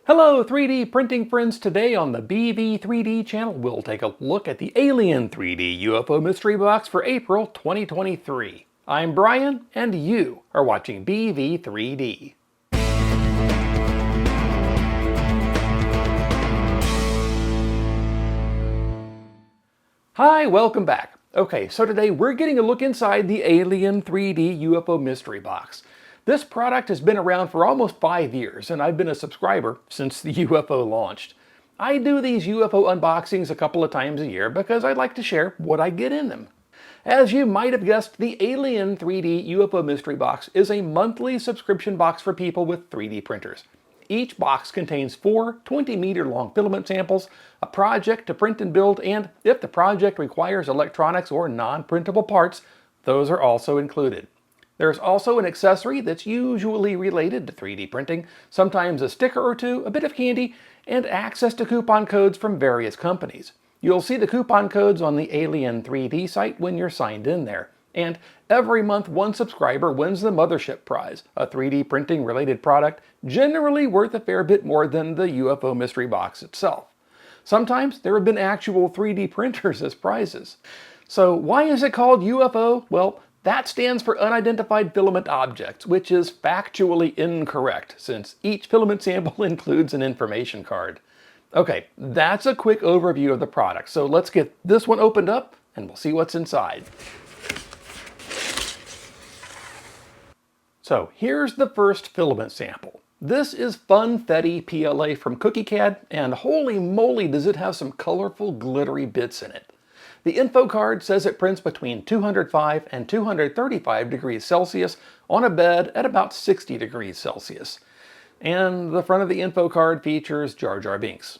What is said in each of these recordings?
Hello 3D printing friends. Today on the BV3D channel we'll take a look at the Alien3D UFO Mystery Box for April 2023. I'm Brian and you are watching BV3D. Hi, welcome back. Okay, so today we're getting a look inside the Alien3D UFO Mystery Box. This product has been around for almost 5 years, and I've been a subscriber since the UFO launched. I do these UFO unboxings a couple of times a year because I like to share what I get in them. As you might have guessed, the Alien3D UFO Mystery Box is a monthly subscription box for people with 3D printers. Each box contains 4 20-meter-long filament samples, a project to print and build, and if the project requires electronics or non-printable parts, those are also included. There's also an accessory that's usually related to 3D printing, sometimes a sticker or two, a bit of candy, and access to coupon codes from various companies. You'll see the coupon codes on the Alien3D site when you're signed in there. And every month one subscriber wins the Mothership Prize, a 3D printing related product generally worth a fair bit more than the UFO Mystery Box itself. Sometimes there have been actual 3D printers as prizes. So why is it called UFO? Well, that stands for Unidentified Filament Objects, which is factually incorrect since each filament sample includes an information card. Okay, that's a quick overview of the product, so let's get this one opened up and we'll see what's inside. So here's the first filament sample. This is Funfetti PLA from CookieCAD, and holy moly does it have some colorful glittery bits in it. The info card says it prints between 205 and 235 degrees Celsius on a bed at about 60 degrees Celsius. And the front of the info card features Jar Jar Binks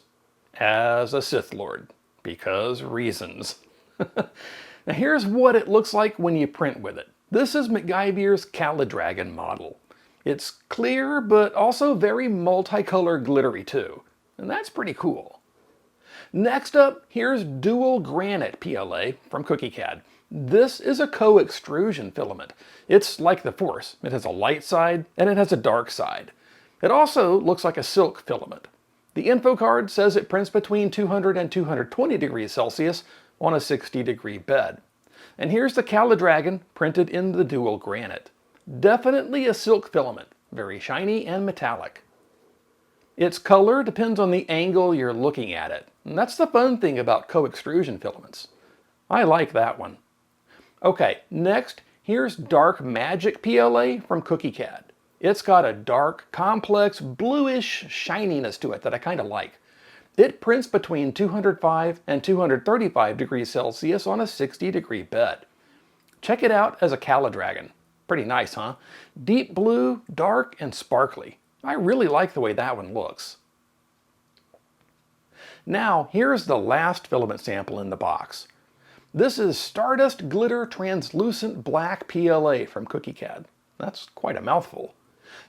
as a Sith Lord, because reasons. Now here's what it looks like when you print with it. This is MacGyver's Calidragon model. It's clear, but also very multicolored glittery too, and that's pretty cool. Next up, here's Dual Granite PLA from CookieCAD. This is a co-extrusion filament. It's like the Force. It has a light side and it has a dark side. It also looks like a silk filament. The info card says it prints between 200 and 220 degrees Celsius on a 60 degree bed. And here's the Calidragon printed in the Dual Granite. Definitely a silk filament, very shiny and metallic. Its color depends on the angle you're looking at it. And that's the fun thing about co-extrusion filaments. I like that one. Okay, next, here's Dark Magic PLA from CookieCAD. It's got a dark, complex, bluish shininess to it that I kind of like. It prints between 205 and 235 degrees Celsius on a 60 degree bed. Check it out as a Calidragon. Pretty nice, huh? Deep blue, dark, and sparkly. I really like the way that one looks. Now, here's the last filament sample in the box. This is Stardust Glitter Translucent Black PLA from CookieCAD. That's quite a mouthful.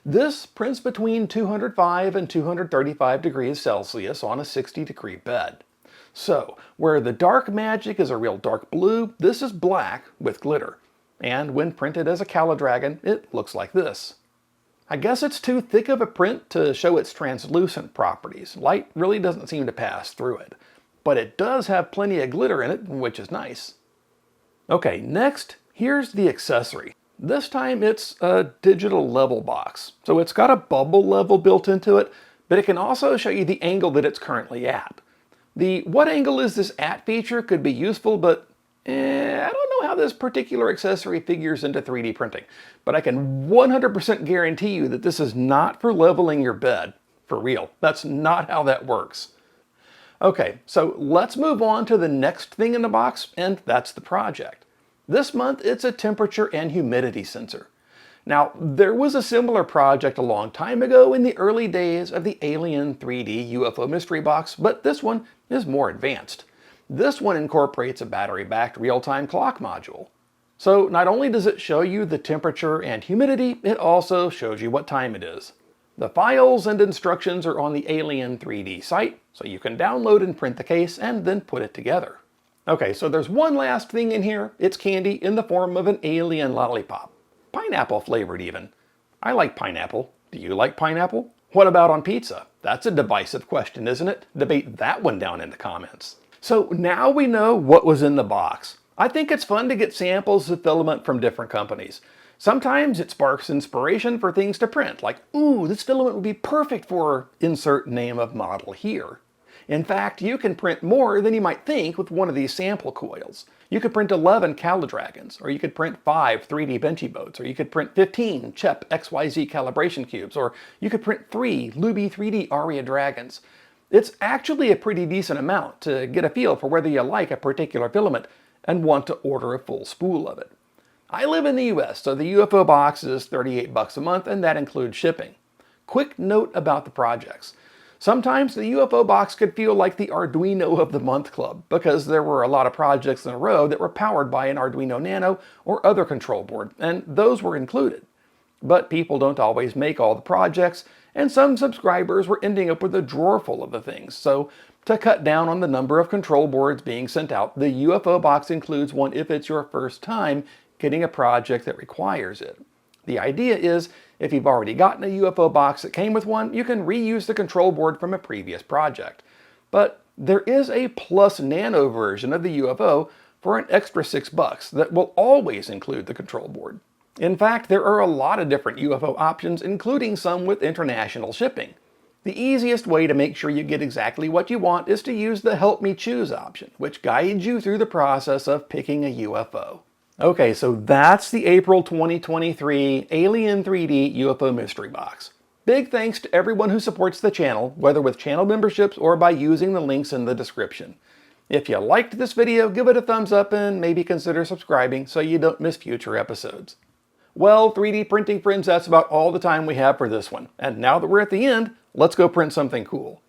This prints between 205 and 235 degrees Celsius on a 60 degree bed. So, where the Dark Magic is a real dark blue, this is black with glitter. And when printed as a Calidragon, it looks like this. I guess it's too thick of a print to show its translucent properties. Light really doesn't seem to pass through it. But it does have plenty of glitter in it, which is nice. Okay, next, here's the accessory. This time it's a digital level box. So it's got a bubble level built into it, but it can also show you the angle that it's currently at. The what angle is this at feature could be useful, but I don't know how this particular accessory figures into 3D printing, but I can 100% guarantee you that this is not for leveling your bed. For real, that's not how that works. Okay, so let's move on to the next thing in the box, and that's the project. This month, it's a temperature and humidity sensor. Now, there was a similar project a long time ago in the early days of the Alien3D UFO Mystery Box, but this one is more advanced. This one incorporates a battery-backed real-time clock module. So not only does it show you the temperature and humidity, it also shows you what time it is. The files and instructions are on the Alien3D site, so you can download and print the case and then put it together. Okay, so there's one last thing in here. It's candy in the form of an alien lollipop. Pineapple flavored even. I like pineapple. Do you like pineapple? What about on pizza? That's a divisive question, isn't it? Debate that one down in the comments. So now we know what was in the box. I think it's fun to get samples of filament from different companies. Sometimes it sparks inspiration for things to print, like, ooh, this filament would be perfect for insert name of model here. In fact, you can print more than you might think with one of these sample coils. You could print 11 Calidragons, or you could print 5 3D Benchy boats, or you could print 15 CHEP XYZ calibration cubes, or you could print 3 Luby 3D Aria Dragons. It's actually a pretty decent amount to get a feel for whether you like a particular filament and want to order a full spool of it. I live in the US, so the UFO box is $38 a month, and that includes shipping. Quick note about the projects. Sometimes the UFO box could feel like the Arduino of the Month Club, because there were a lot of projects in a row that were powered by an Arduino Nano or other control board, and those were included. But people don't always make all the projects, and some subscribers were ending up with a drawer full of the things. So to cut down on the number of control boards being sent out, the UFO box includes one if it's your first time getting a project that requires it. The idea is, if you've already gotten a UFO box that came with one, you can reuse the control board from a previous project. But there is a Plus Nano version of the UFO for an extra $6 that will always include the control board. In fact, there are a lot of different UFO options, including some with international shipping. The easiest way to make sure you get exactly what you want is to use the Help Me Choose option, which guides you through the process of picking a UFO. Okay, so that's the April 2023 Alien3D UFO Mystery Box. Big thanks to everyone who supports the channel, whether with channel memberships or by using the links in the description. If you liked this video, give it a thumbs up and maybe consider subscribing so you don't miss future episodes. Well, 3D printing friends, that's about all the time we have for this one. And now that we're at the end, let's go print something cool.